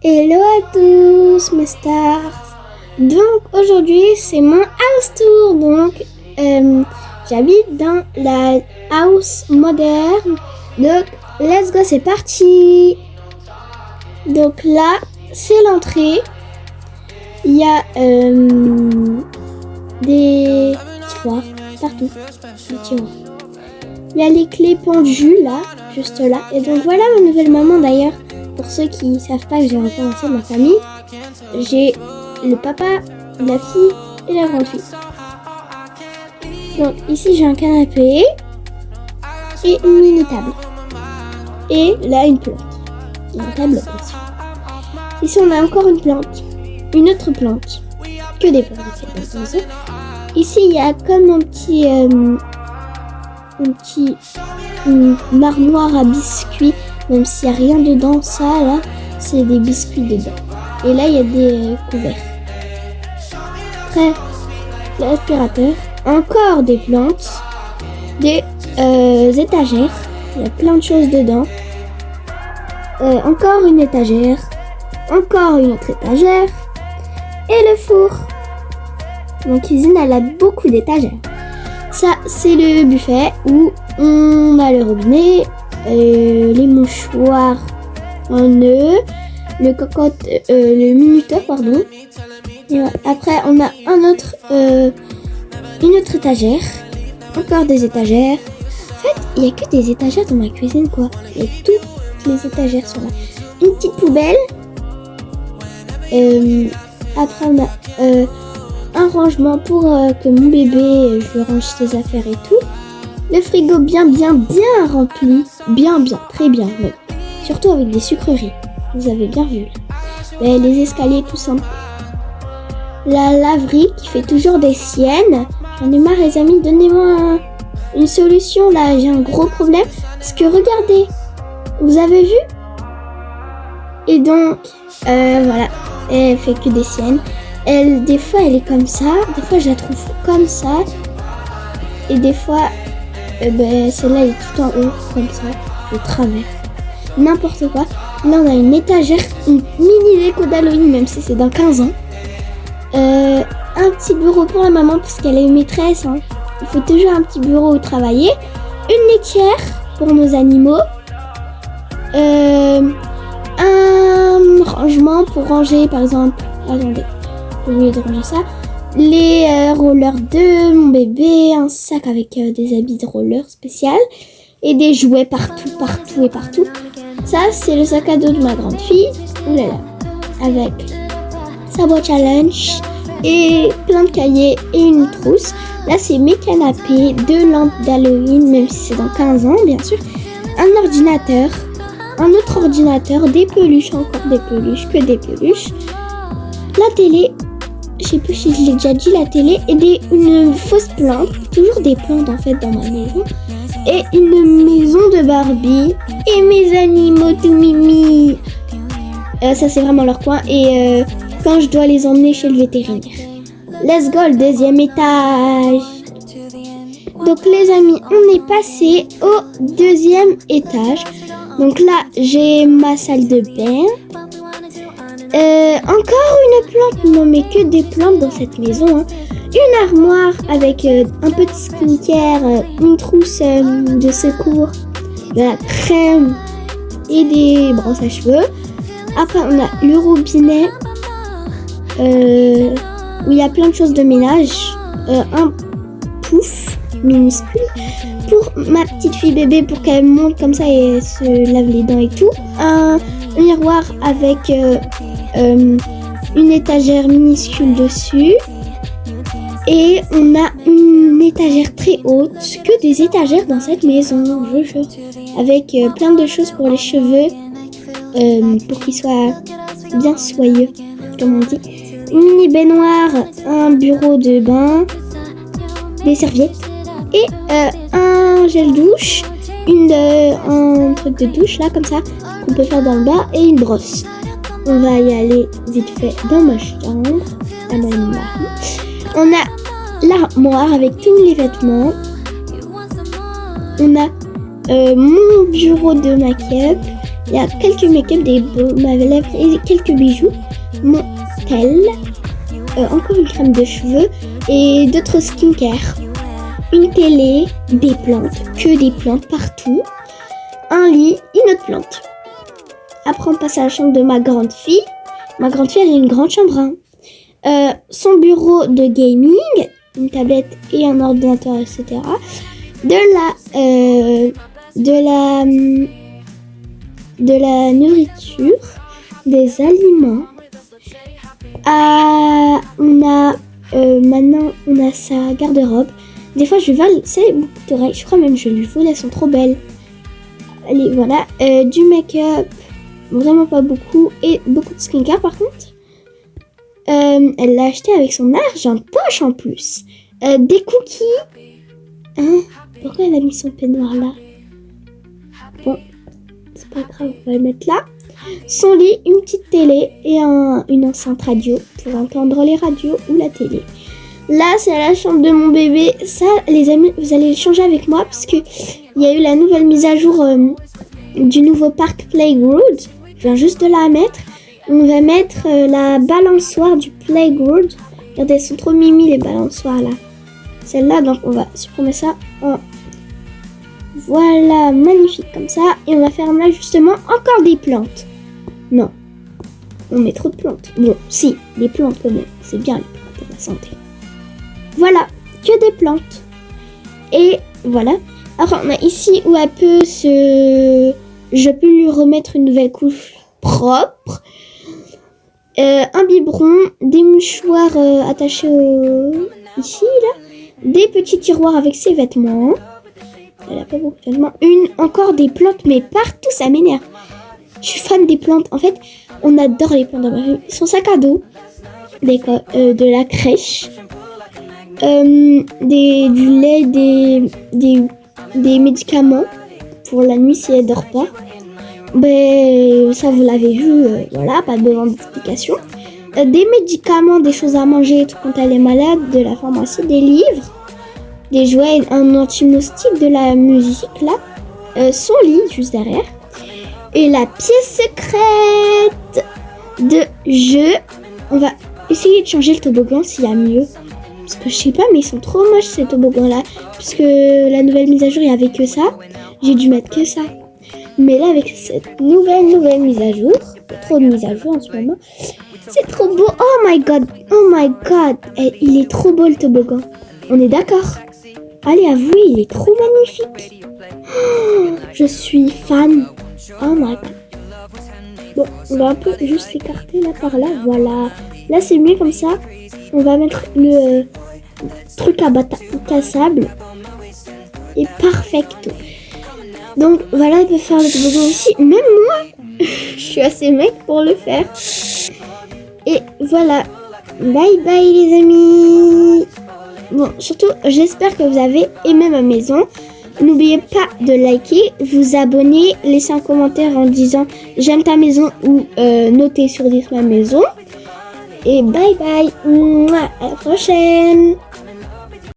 Hello à tous mes stars. Donc aujourd'hui c'est mon house tour. Donc j'habite dans la house moderne. Donc let's go, c'est parti. Donc là c'est l'entrée. Il y a des tiroirs partout. Des tiroirs. Il y a les clés pendues là, juste là. Et donc voilà ma nouvelle maman d'ailleurs. Pour ceux qui ne savent pas que j'ai recommencé ma famille, j'ai le papa, la fille et la grande fille. Donc ici j'ai un canapé et une mini table. Et là une plante. Et une table bien sûr. Ici on a encore une plante. Une autre plante. Que des plantes ici. Ici il y a comme une armoire à biscuits. Même s'il n'y a rien dedans, ça là, c'est des biscuits dedans. Et là, il y a des couverts. Après, l'aspirateur, encore des plantes, des étagères. Il y a plein de choses dedans. Encore une étagère, encore une autre étagère. Et le four. Mon cuisine, elle a beaucoup d'étagères. Ça, c'est le buffet où on a le robinet. Les mouchoirs en nœud, le minuteur, pardon. Et après, on a une autre étagère, encore des étagères. En fait, il n'y a que des étagères dans ma cuisine, quoi. Et toutes les étagères sont là. Une petite poubelle. Après, on a un rangement pour que mon bébé, je lui range ses affaires et tout. Le frigo bien rempli, très bien même. Surtout avec des sucreries, vous avez bien vu. Mais les escaliers tout simple. La laverie qui fait toujours des siennes. J'en ai marre les amis, donnez-moi une solution là, j'ai un gros problème. Parce que regardez, vous avez vu? Et donc, voilà, elle fait que des siennes. Des fois elle est comme ça, des fois je la trouve comme ça. Et des fois... celle-là elle est tout en haut, comme ça, de travers. N'importe quoi. Là, on a une étagère, une mini déco d'Halloween, même si c'est dans 15 ans. Un petit bureau pour la maman, parce qu'elle est maîtresse. Hein. Il faut toujours un petit bureau où travailler. Une litière pour nos animaux. Un rangement pour ranger, par exemple. Attendez, j'ai oublié de ranger ça. Les rollers de mon bébé, un sac avec des habits de roller spécial et des jouets partout. Ça, c'est le sac à dos de ma grande fille, oulala, avec sa boîte à lunch et plein de cahiers et une trousse. Là, c'est mes canapés, 2 lampes d'Halloween, même si c'est dans 15 ans, bien sûr. Un ordinateur, un autre ordinateur, des peluches, encore des peluches, que des peluches. La télé. Je sais plus si je l'ai déjà dit, la télé et une fausse plante, toujours des plantes en fait dans ma maison, et une maison de Barbie et mes animaux tout mimi. Ça c'est vraiment leur coin et quand je dois les emmener chez le vétérinaire. Let's go, le 2e étage. Donc les amis, on est passé au 2e étage. Donc là j'ai ma salle de bain. Encore une plante, non mais que des plantes dans cette maison. Hein. Une armoire avec un peu de skincare, une trousse de secours, de la crème et des brosses à cheveux. Après on a le robinet où il y a plein de choses de ménage. Un pouf minuscule pour ma petite fille bébé pour qu'elle monte comme ça et se lave les dents et tout. Un miroir avec... une étagère minuscule dessus et on a une étagère très haute, que des étagères dans cette maison, je jure, avec plein de choses pour les cheveux pour qu'ils soient bien soyeux, comme on dit. Une mini baignoire, un bureau de bain, des serviettes et un gel douche, un truc de douche là comme ça qu'on peut faire dans le bas et une brosse. On va y aller vite fait dans ma chambre, à mon mari. On a l'armoire avec tous les vêtements. On a mon bureau de make-up Il y a quelques make-up, des baumes à lèvres et quelques bijoux. Mon tel, encore une crème de cheveux et d'autres skincare. Une télé, des plantes, que des plantes partout. Un lit, une autre plante. Après, on passe à la chambre de ma grande fille. Ma grande fille, elle a une grande chambre. Hein. Son bureau de gaming, une tablette et un ordinateur, etc. De la nourriture, des aliments. Maintenant, on a sa garde-robe. Des fois, je vole, c'est beaucoup d'oreilles. Je crois même que je lui vole, elles sont trop belles. Allez, voilà. Du make-up, vraiment pas beaucoup. Et beaucoup de skincare, par contre. Elle l'a acheté avec son argent de poche, en plus. Des cookies. Hein? Pourquoi elle a mis son peignoir là? Bon, c'est pas grave, on va le mettre là. Son lit, une petite télé et une enceinte radio pour entendre les radios ou la télé. Là, c'est la chambre de mon bébé. Ça, les amis, vous allez le changer avec moi parce que il y a eu la nouvelle mise à jour du nouveau parc Playground. Je viens juste de la mettre. On va mettre la balançoire du Playground. Regardez, elles sont trop mimi les balançoires là. Celle-là, donc on va supprimer ça en... Voilà, magnifique comme ça. Et on va faire là justement encore des plantes. Non, on met trop de plantes. Bon, si, des plantes quand même. C'est bien les plantes pour la santé. Voilà, que des plantes. Et voilà. Alors, on a ici où elle peut se... Je peux lui remettre une nouvelle couche propre. Un biberon, des mouchoirs attachés ici, là. Des petits tiroirs avec ses vêtements. Elle a pas beaucoup de vêtements. Encore des plantes, mais partout, ça m'énerve. Je suis fan des plantes. En fait, on adore les plantes dans ma famille. Son sac à dos, de la crèche, du lait, des médicaments pour la nuit si elle dort pas. Ben, ça vous l'avez vu, voilà, pas besoin d'explication. Des médicaments, des choses à manger quand elle est malade, de la pharmacie, des livres, des jouets, un anti-moustique, de la musique là, son lit juste derrière. Et la pièce secrète de jeu. On va essayer de changer le toboggan s'il y a mieux. Parce que je sais pas, mais ils sont trop moches ces toboggans là. Puisque la nouvelle mise à jour, il n'y avait que ça. J'ai dû mettre que ça. Mais là, avec cette nouvelle mise à jour, il y a trop de mises à jour en ce moment. C'est trop beau. Oh my god. Et il est trop beau le toboggan. On est d'accord? Allez, avouez, il est trop magnifique. Oh, je suis fan. Oh my god. Bon, on va un peu juste l'écarter là par là. Voilà. Là, c'est mieux comme ça. On va mettre le truc à sable. Et perfecto. Donc voilà, elle peut faire le toboggan aussi. Même moi, je suis assez mec pour le faire. Et voilà. Bye bye les amis. Bon, surtout, j'espère que vous avez aimé ma maison. N'oubliez pas de liker, vous abonner, laisser un commentaire en disant j'aime ta maison ou noter sur 10 ma maison. Et bye bye. À la prochaine.